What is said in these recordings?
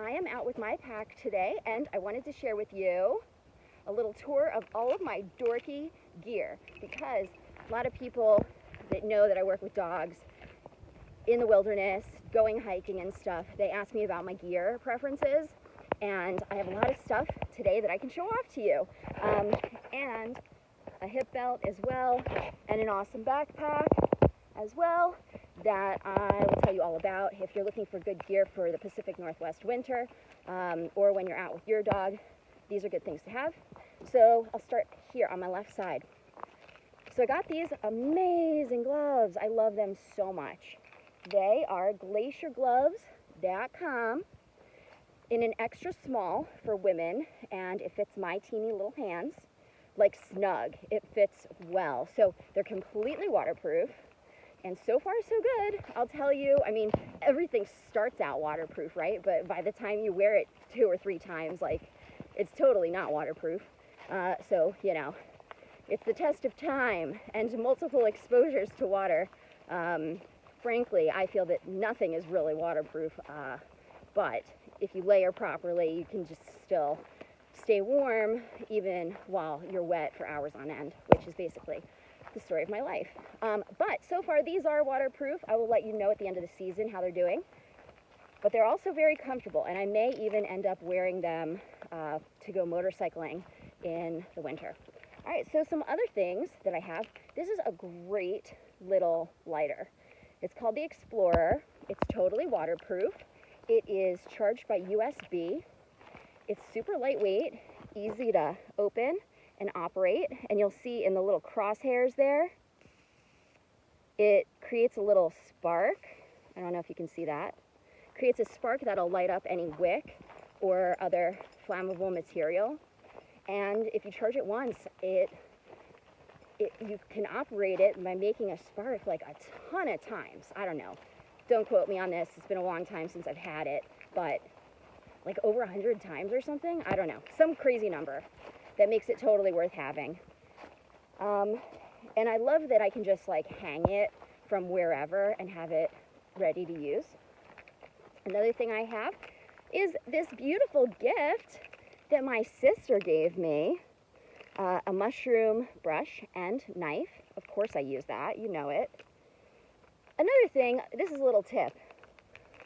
I am out with my pack today, and I wanted to share with you a little tour of all of my dorky gear, because a lot of people that know that I work with dogs in the wilderness, going hiking and stuff, they ask me about my gear preferences, and I have a lot of stuff today that I can show off to you. And a hip belt as well, and an awesome backpack as well that I will tell you all about if you're looking for good gear for the Pacific Northwest winter, or when you're out with your dog. These are good things to have. So I'll start here on my left side. So I got these amazing gloves. I love them so much. They are glaciergloves.com in an extra small for women, and it fits my teeny little hands like snug. It fits well. So they're completely waterproof, and so far so good. I'll tell you, I mean, everything starts out waterproof, right? But by the time you wear it 2 or 3 times, like, it's totally not waterproof. So, you know, it's the test of time and multiple exposures to water. Frankly, I feel that nothing is really waterproof, but if you layer properly, you can just still stay warm even while you're wet for hours on end, which is basically the story of my life. But so far, these are waterproof. I will let you know at the end of the season how they're doing. But they're also very comfortable, and I may even end up wearing them to go motorcycling in the winter. All right, so some other things that I have. This is a great little lighter. It's called the Explorer. It's totally waterproof. It is charged by USB. It's super lightweight, easy to open and operate, and you'll see in the little crosshairs there, it creates a little spark. I don't know if you can see that. Creates a spark that'll light up any wick or other flammable material. And if you charge it once, you can operate it by making a spark like a ton of times. I don't know. Don't quote me on this. It's been a long time since I've had it, but like over 100 times or something. I don't know. Some crazy number that makes it totally worth having. And I love that I can just like hang it from wherever and have it ready to use. Another thing I have is this beautiful gift that my sister gave me, a mushroom brush and knife. Of course I use that, you know it. Another thing, this is a little tip.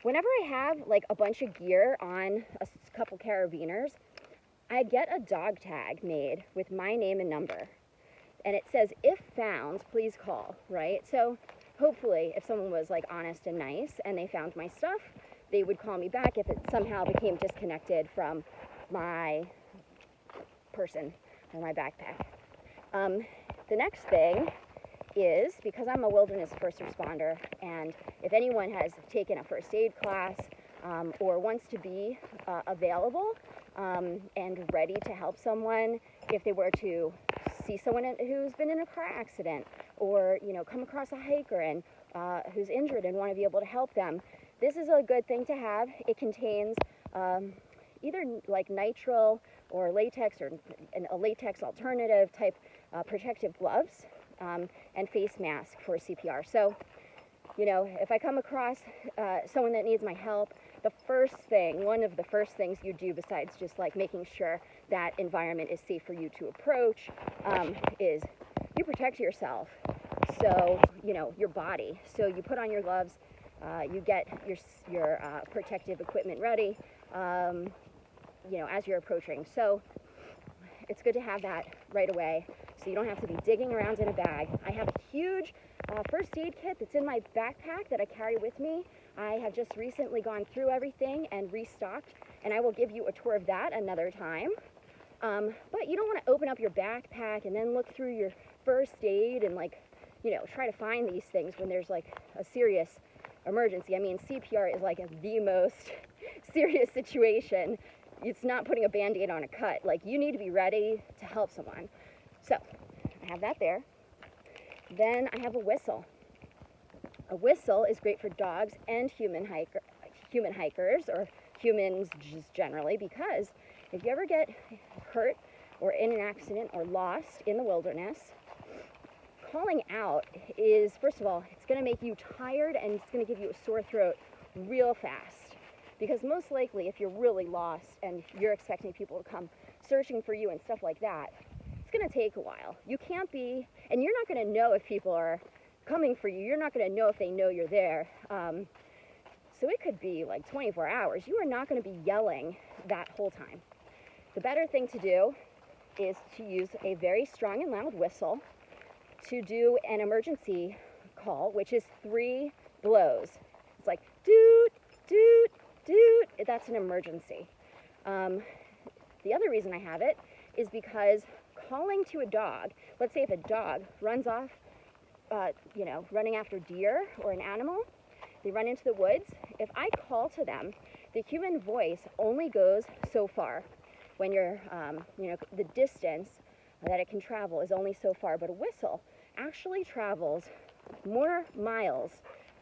Whenever I have like a bunch of gear on a couple carabiners, I get a dog tag made with my name and number. And it says, if found, please call, right? So hopefully if someone was like honest and nice and they found my stuff, they would call me back if it somehow became disconnected from my person or my backpack. The next thing is, because I'm a wilderness first responder, and if anyone has taken a first aid class or wants to be available and ready to help someone if they were to see someone who's been in a car accident, or come across a hiker and who's injured and want to be able to help them, this is a good thing to have. It contains either like nitrile or latex, or a latex alternative type protective gloves and face mask for CPR. So, if I come across someone that needs my help, one of the first things you do, besides just like making sure that environment is safe for you to approach, is you protect yourself. So, your body. So you put on your gloves, you get your protective equipment ready, as you're approaching. So it's good to have that right away, so you don't have to be digging around in a bag. I have a huge first aid kit that's in my backpack that I carry with me. I have just recently gone through everything and restocked, and I will give you a tour of that another time. But you don't want to open up your backpack and then look through your first aid and try to find these things when there's like a serious emergency. I mean, CPR is like the most serious situation. It's not putting a Band-Aid on a cut. Like, you need to be ready to help someone. So I have that there. Then I have a whistle. A whistle is great for dogs and human hikers, or humans just generally, because if you ever get hurt or in an accident or lost in the wilderness, calling out is, first of all, it's going to make you tired, and it's going to give you a sore throat real fast. Because most likely, if you're really lost and you're expecting people to come searching for you and stuff like that, it's going to take a while. You can't be, and you're not going to know if people are coming for you. You're not going to know if they know you're there. So it could be like 24 hours. You are not going to be yelling that whole time. The better thing to do is to use a very strong and loud whistle to do an emergency call, which is 3 blows. It's like doot, doot, doot. That's an emergency. The other reason I have it is because calling to a dog, let's say if a dog runs off, running after deer or an animal, they run into the woods. If I call to them, the human voice only goes so far. When you're, the distance that it can travel is only so far, but a whistle actually travels more miles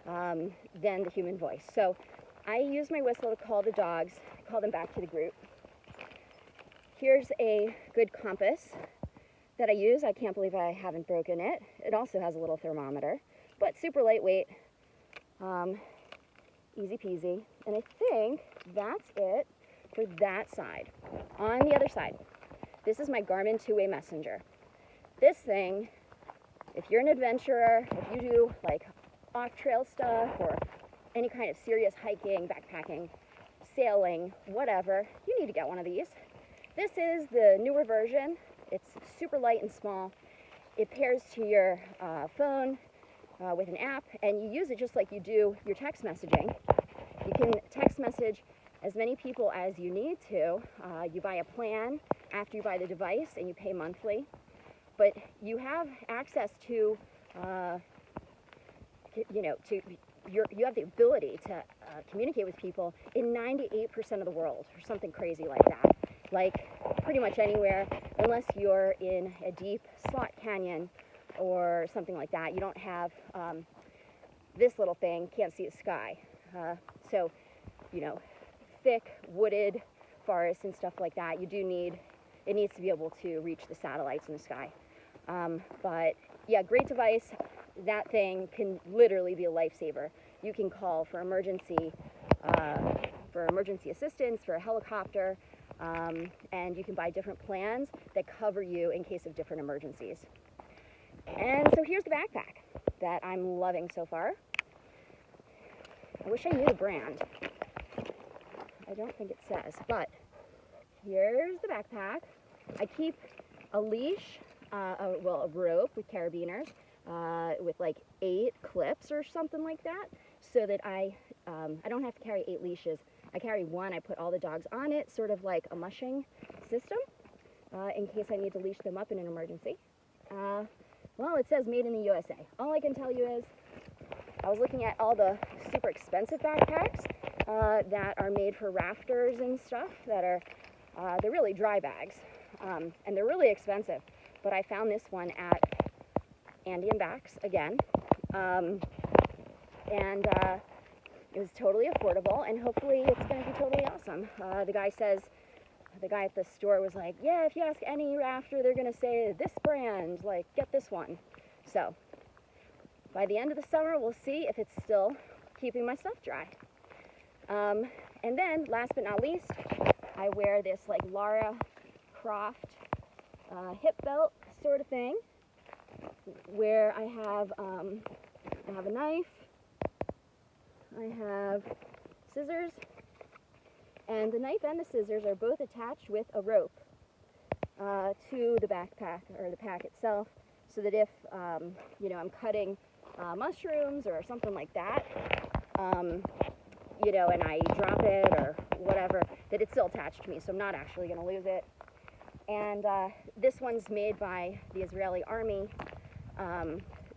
than the human voice. So I use my whistle to call the dogs, call them back to the group. Here's a good compass that I use. I can't believe I haven't broken it. It also has a little thermometer, but super lightweight, easy peasy. And I think that's it for that side. On the other side, this is my Garmin two-way messenger. This thing, if you're an adventurer, if you do like off-trail stuff or any kind of serious hiking, backpacking, sailing, whatever, you need to get one of these. This is the newer version. It's super light and small. It pairs to your phone with an app, and you use it just like you do your text messaging. You can text message as many people as you need to. You buy a plan after you buy the device, and you pay monthly. But you have access to, you have the ability to communicate with people in 98% of the world, or something crazy like that. Like pretty much anywhere, unless you're in a deep slot canyon or something like that. You don't have this little thing, can't see the sky. So, thick wooded forests and stuff like that, it needs to be able to reach the satellites in the sky. But yeah, great device. That thing can literally be a lifesaver. You can call for emergency assistance, for a helicopter, and you can buy different plans that cover you in case of different emergencies. And so here's the backpack that I'm loving so far. I wish I knew the brand. I don't think it says, but here's the backpack. I keep a leash, a rope with carabiners, with like 8 clips or something like that, so that I don't have to carry 8 leashes. I carry 1, I put all the dogs on it, sort of like a mushing system, in case I need to leash them up in an emergency. Well, it says made in the USA. All I can tell you is, I was looking at all the super expensive backpacks that are made for rafters and stuff that are, they're really dry bags, and they're really expensive. But I found this one at Andy & Backs again, and it was totally affordable, and hopefully it's going to be totally awesome. The guy at the store was like, yeah, if you ask any rafter, they're going to say this brand, like, get this one. So by the end of the summer, we'll see if it's still keeping my stuff dry. And then, last but not least, I wear this like Lara Croft hip belt sort of thing, where I have a knife, I have scissors, and the knife and the scissors are both attached with a rope to the backpack or the pack itself, so that if I'm cutting mushrooms or something like that, and I drop it or whatever, that it's still attached to me, so I'm not actually going to lose it. And this one's made by the Israeli Army.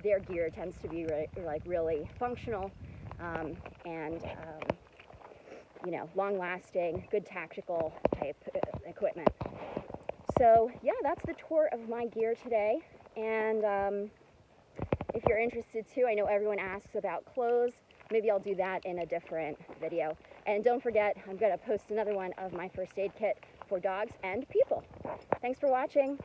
Their gear tends to be really functional and long-lasting, good tactical type equipment. So yeah, that's the tour of my gear today. And if you're interested too, I know everyone asks about clothes. Maybe I'll do that in a different video. And don't forget, I'm going to post another one of my first aid kit for dogs and people. Thanks for watching.